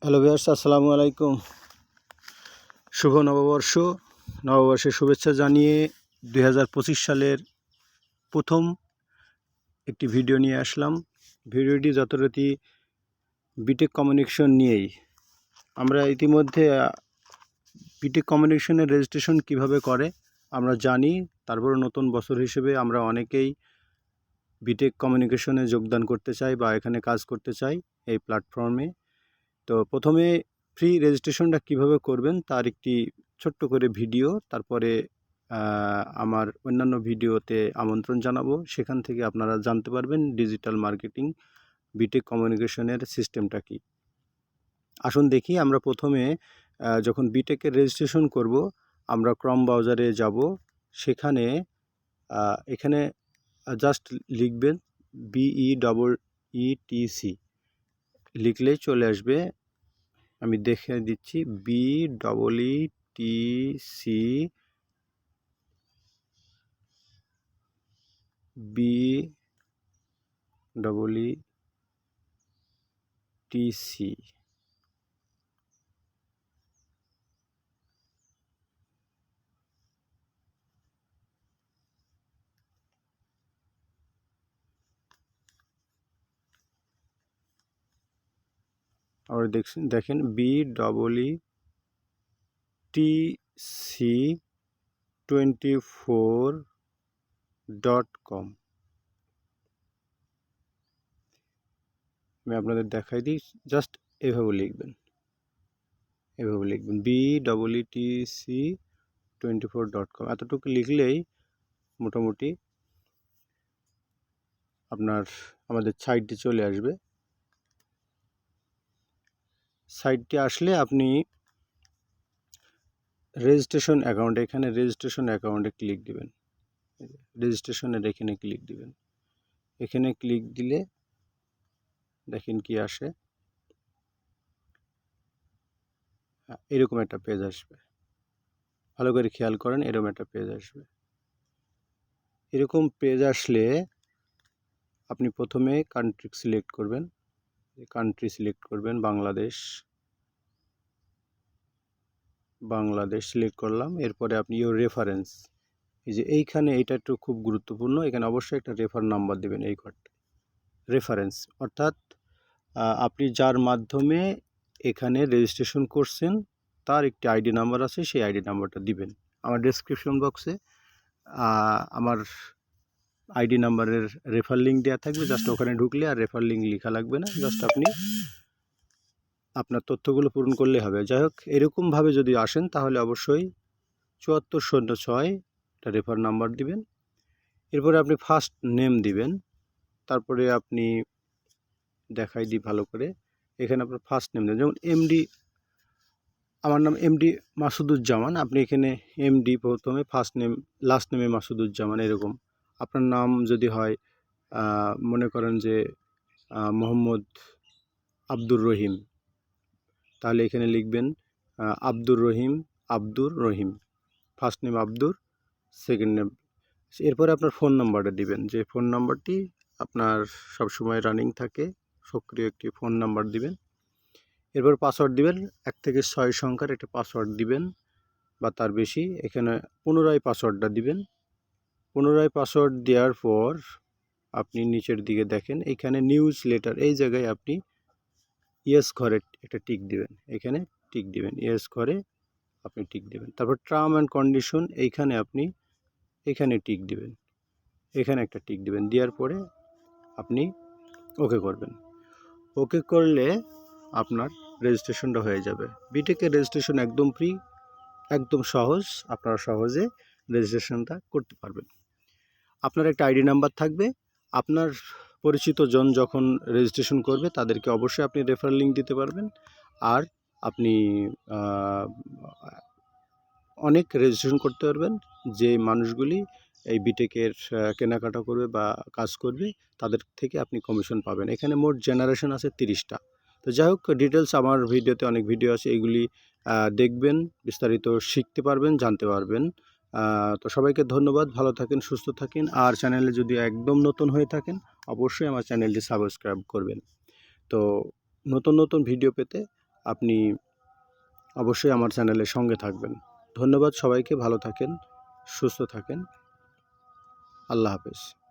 Hello viewers, আসসালামু আলাইকুম। শুভ নববর্ষ। নববর্ষের শুভেচ্ছা জানিয়ে 2025 সালের প্রথম একটি ভিডিও নিয়ে আসলাম। ভিডিওটি যথারীতি বিটেক কমিউনিকেশন নিয়েই। আমরা ইতিমধ্যে বিটেক কমিউনিকেশনের রেজিস্ট্রেশন কিভাবে করে আমরা জানি। তারপরে নতুন বছর হিসেবে আমরা অনেকেই বিটেক কমিউনিকেশনে যোগদান করতে চাই বা এখানে কাজ করতে চাই এই প্ল্যাটফর্মে। তো প্রথমে ফ্রি রেজিস্ট্রেশনটা কিভাবে করবেন তার একটি ছোট্ট করে ভিডিও, তারপরে আমার অন্যান্য ভিডিওতে আমন্ত্রণ জানাবো। সেখান থেকে আপনারা জানতে পারবেন ডিজিটাল মার্কেটিং বিটেক কমিউনিকেশনের সিস্টেমটা কি। আসুন দেখি, আমরা প্রথমে যখন বিটেকের রেজিস্ট্রেশন করব আমরা ক্রম ব্রাউজারে যাব। সেখানে এখানে জাস্ট লিখবেন BEETC, লিখলেই চলে আসবে। আমি দেখে দিচ্ছি BEETC। আর দেখেন BEETC24.com। আমি আপনাদের দেখাই দিই, জাস্ট এভাবে লিখবেন BEETC24.com। এতটুকু লিখলেই মোটামুটি আমাদের সাইটটি চলে আসবে। সাইটটি আসলে আপনি রেজিস্ট্রেশন অ্যাকাউন্ট, এখানে রেজিস্ট্রেশন অ্যাকাউন্টে ক্লিক দিবেন। রেজিস্ট্রেশনের এখানে ক্লিক দিবেন। এখানে ক্লিক দিলে দেখেন কি আসে। এরকম একটা পেজ আসবে, ভালো করে খেয়াল করেন। এরকম একটা পেজ আসবে। এরকম পেজ আসলে আপনি প্রথমে কান্ট্রি সিলেক্ট করবেন। বাংলাদেশ সিলেক্ট করলাম। এরপরে আপনি ইউর রেফারেন্স, এই যে এইখানে, এইটা একটু খুব গুরুত্বপূর্ণ। এখানে অবশ্যই একটা রেফার নাম্বার দেবেন। এই ঘরটা রেফারেন্স, অর্থাৎ আপনি যার মাধ্যমে এখানে রেজিস্ট্রেশন করছেন তার একটি আইডি নাম্বার আছে, সেই আইডি নাম্বারটা দিবেন। আমার ডেসক্রিপশন বক্সে আমার আইডি নাম্বারের রেফার লিঙ্ক দেওয়া থাকবে। জাস্ট ওখানে ঢুকলে আর রেফার লিঙ্ক লেখা লাগবে না, জাস্ট আপনি আপনার তথ্যগুলো পূরণ করলে হবে। যাই হোক, এরকমভাবে যদি আসেন তাহলে অবশ্যই 7406 একটা রেফার নাম্বার দিবেন। এরপরে আপনি ফার্স্ট নেম দিবেন। তারপরে আপনি দেখাই দিই ভালো করে। এখানে আপনার ফার্স্ট নেম দেবেন, যেমন এমডি, আমার নাম এমডি মাসুদুজ্জামান। আপনি এখানে এমডি প্রথমে, ফার্স্ট নেম, লাস্ট নেমে মাসুদুজ্জামান, এরকম। আপনার নাম যদি হয় মনে করেন যে মোহাম্মদ আব্দুর রহিম, তাহলে এখানে লিখবেন Abdur Rahim, first name Abdur, second name. এরপরে আপনার ফোন নাম্বারটা দিবেন, যে ফোন নাম্বারটি আপনার সবসময় রানিং থাকে, সক্রিয় একটি ফোন নাম্বার দিবেন। এরপর পাসওয়ার্ড দিবেন, 1 থেকে 6 সংখ্যার একটা পাসওয়ার্ড দিবেন বা তার বেশি। এখানে পুনরায় পাসওয়ার্ডটা দিবেন। পুনরায় পাসওয়ার্ড দেওয়ার পর আপনি নিচের দিকে দেখেন, এখানে নিউজ লেটার, এই জায়গায় আপনি ইয়েস ঘরে একটা টিক দিবেন। এখানে টিক দিবেন, ইয়েস ঘরে আপনি টিক দিবেন। তারপর টার্ম অ্যান্ড কন্ডিশন, এইখানে আপনি এখানে টিক দিবেন, এখানে একটা টিক দিবেন। দেওয়ার পরে আপনি ওকে করবেন। ওকে করলে আপনার রেজিস্ট্রেশনটা হয়ে যাবে। বিটেকের রেজিস্ট্রেশন একদম ফ্রি, একদম সহজ। আপনারা সহজে রেজিস্ট্রেশনটা করতে পারবেন। আপনার একটা আইডি নাম্বার থাকবে। আপনার পরিচিত জন যখন রেজিস্ট্রেশন করবে তাদেরকে অবশ্যই আপনি রেফার লিঙ্ক দিতে পারবেন। আর আপনি অনেক রেজিস্ট্রেশন করতে পারবেন। যে মানুষগুলি এই বিটেকের কেনাকাটা করবে বা কাজ করবে তাদের থেকে আপনি কমিশন পাবেন। এখানে মোট জেনারেশন আছে 30টা। তো যাই হোক, ডিটেলস আমার ভিডিওতে অনেক ভিডিও আছে, এগুলি দেখবেন, বিস্তারিত শিখতে পারবেন, জানতে পারবেন। তো সবাইকে ধন্যবাদ, ভালো থাকেন, সুস্থ থাকেন। আর চ্যানেলে যদি একদম নতুন হয়ে থাকেন অবশ্যই আমার চ্যানেলটি সাবস্ক্রাইব করবেন। তো নতুন নতুন ভিডিও পেতে আপনি অবশ্যই আমার চ্যানেলের সঙ্গে থাকবেন। ধন্যবাদ সবাইকে, ভালো থাকেন, সুস্থ থাকেন। আল্লাহ হাফেজ।